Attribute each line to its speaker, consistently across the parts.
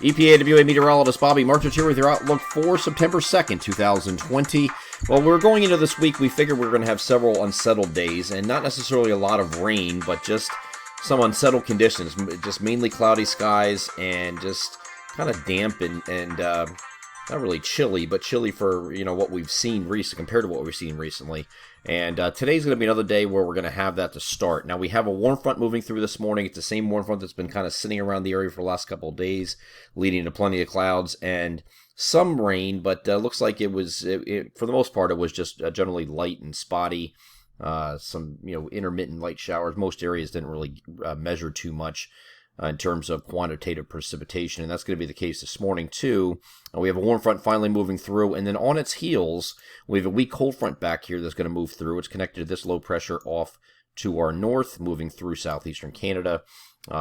Speaker 1: EPAWA meteorologist Bobby Martins here with your outlook for September 2nd, 2020. Well, we're going into this week, we figured we were going to have several unsettled days, and not necessarily a lot of rain, but just some unsettled conditions, just mainly cloudy skies and just kind of damp and not really chilly, but chilly for, what we've seen recently, compared to what we've seen recently. And today's going to be another day where we're going to have that to start. Now, we have a warm front moving through this morning. It's the same warm front that's been kind of sitting around the area for the last couple of days, leading to plenty of clouds and some rain, but looks like it was, for the most part, it was just generally light and spotty. Some, intermittent light showers. Most areas didn't really measure too much in terms of quantitative precipitation, and that's going to be the case this morning too. We have a warm front finally moving through, and then on its heels, we have a weak cold front back here that's going to move through. It's connected to this low pressure off to our north, moving through southeastern Canada.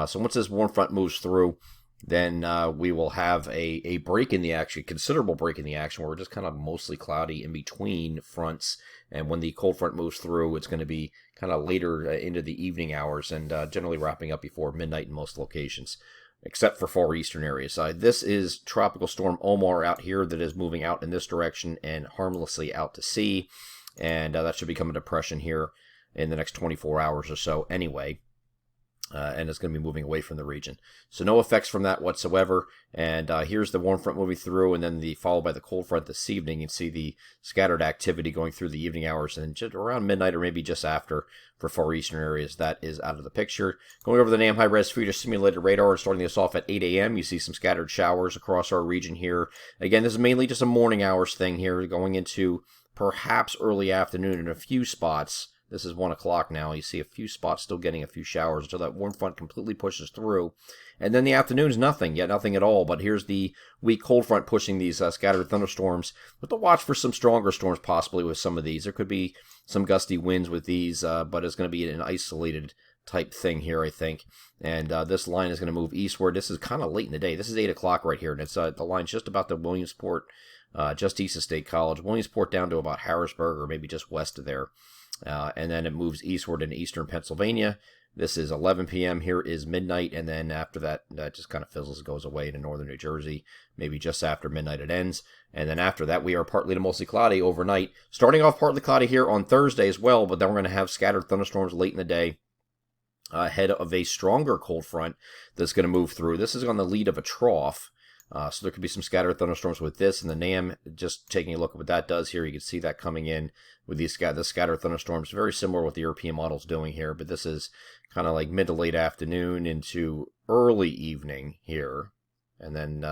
Speaker 1: So once this warm front moves through, then we will have a break in the action, considerable break in the action, where we're just kind of mostly cloudy in between fronts. And when the cold front moves through, it's going to be kind of later into the evening hours and generally wrapping up before midnight in most locations, except for far eastern areas. This is Tropical Storm Omar out here that is moving out in this direction and harmlessly out to sea. And that should become a depression here in the next 24 hours or so anyway. And it's going to be moving away from the region. So no effects from that whatsoever. And here's the warm front moving through, and then followed by the cold front this evening. You can see the scattered activity going through the evening hours, and just around midnight or maybe just after for far eastern areas, that is out of the picture. Going over the NAM high-res Future simulated radar and starting this off at 8 a.m., you see some scattered showers across our region here. Again, this is mainly just a morning hours thing here, going into perhaps early afternoon in a few spots. This is 1 o'clock now. You see a few spots still getting a few showers until that warm front completely pushes through. And then the afternoon's nothing, yet nothing at all. But here's the weak cold front pushing these scattered thunderstorms. But to watch for some stronger storms possibly with some of these. There could be some gusty winds with these, but it's going to be an isolated type thing here, I think. And this line is going to move eastward. This is kind of late in the day. This is 8 o'clock right here, and it's the line's just about the Williamsport, just east of State College. Williamsport down to about Harrisburg or maybe just west of there. And then it moves eastward into eastern Pennsylvania. This is 11 p.m. Here is midnight, and then after that, that just kind of fizzles, goes away into northern New Jersey. Maybe just after midnight it ends. And then after that, we are partly to mostly cloudy overnight. Starting off partly cloudy here on Thursday as well, but then we're going to have scattered thunderstorms late in the day ahead of a stronger cold front that's going to move through. This is on the lead of a trough. So there could be some scattered thunderstorms with this, and the NAM, just taking a look at what that does here, you can see that coming in with the scattered thunderstorms, very similar to what the European model is doing here, but this is kind of like mid to late afternoon into early evening here, and then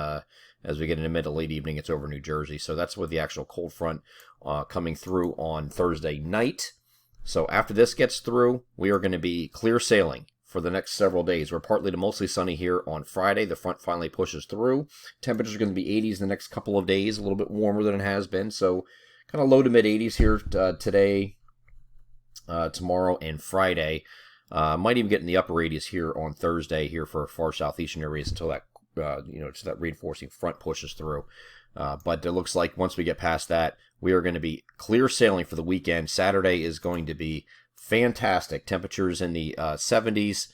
Speaker 1: as we get into mid to late evening, it's over New Jersey. So that's with the actual cold front coming through on Thursday night. So after this gets through, we are going to be clear sailing for the next several days. We're partly to mostly sunny here on Friday. The front finally pushes through. Temperatures are going to be 80s the next couple of days, a little bit warmer than it has been. So kind of low to mid 80s here today, tomorrow, and Friday. Might even get in the upper 80s here on Thursday here for far southeastern areas until that so that reinforcing front pushes through. But it looks like once we get past that, we are going to be clear sailing for the weekend. Saturday is going to be fantastic. Temperatures in the 70s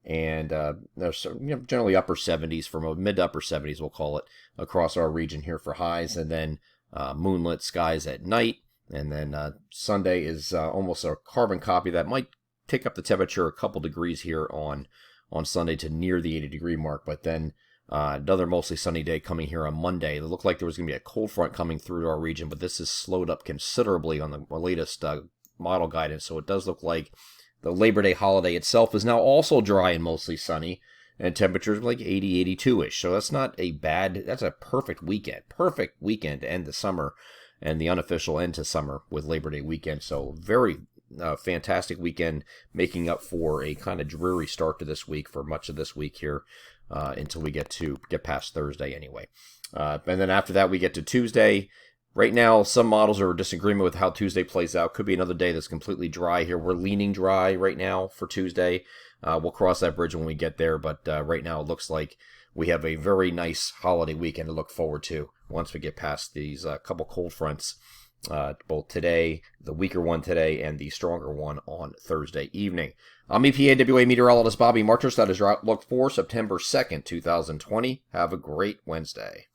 Speaker 1: and there's generally upper 70s, for mid to upper 70s we'll call it, across our region here for highs, and then moonlit skies at night. And then Sunday is almost a carbon copy. That might take up the temperature a couple degrees here on Sunday to near the 80 degree mark, but then another mostly sunny day coming here on Monday. It looked like there was going to be a cold front coming through to our region, but this is slowed up considerably on the latest model guidance, so it does look like the Labor Day holiday itself is now also dry and mostly sunny, and temperatures like 80, 82-ish. So that's not a bad, that's a perfect weekend to end the summer and the unofficial end to summer with Labor Day weekend. So very fantastic weekend, making up for a kind of dreary start to this week for much of this week here until we get past Thursday anyway. And then after that, we get to Tuesday. Right now, some models are in disagreement with how Tuesday plays out. Could be another day that's completely dry here. We're leaning dry right now for Tuesday. We'll cross that bridge when we get there, but right now it looks like we have a very nice holiday weekend to look forward to once we get past these couple cold fronts both today, the weaker one today, and the stronger one on Thursday evening. I'm EPAWA meteorologist Bobby Marchers. That is your outlook for September 2nd, 2020. Have a great Wednesday.